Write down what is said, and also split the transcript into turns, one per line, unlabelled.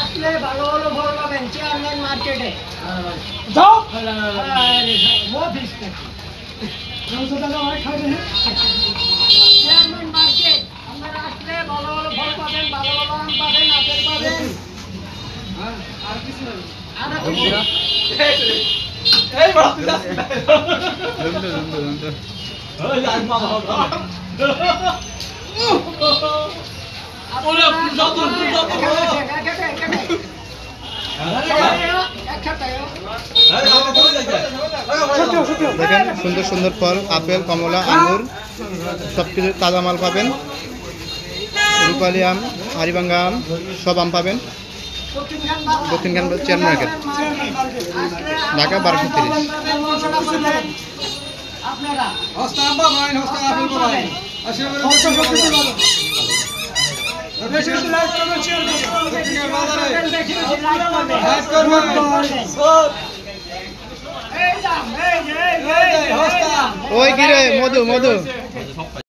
আসলে ভালো ভালো ফল পাবেন চেয়ারম্যান মার্কেটে।
যাও
চেয়ারম্যান মার্কেট আপনারা আসলে ভালো ভালো ফল পাবেন, ভালো ভালো আম পাবেন, আপেল পাবেন। আর কিছু
দেখেন সুন্দর সুন্দর ফল, আপেল, কমলা, আঙ্গুর সব কিছু তাজা মাল পাবেন। রূপালী আম, হাড়িভাঙ্গা আম, সব আম পাবেন। Dakshinkhan chairman market, Dhaka 1230।
আপনারা
ওই কি রে মধু মধু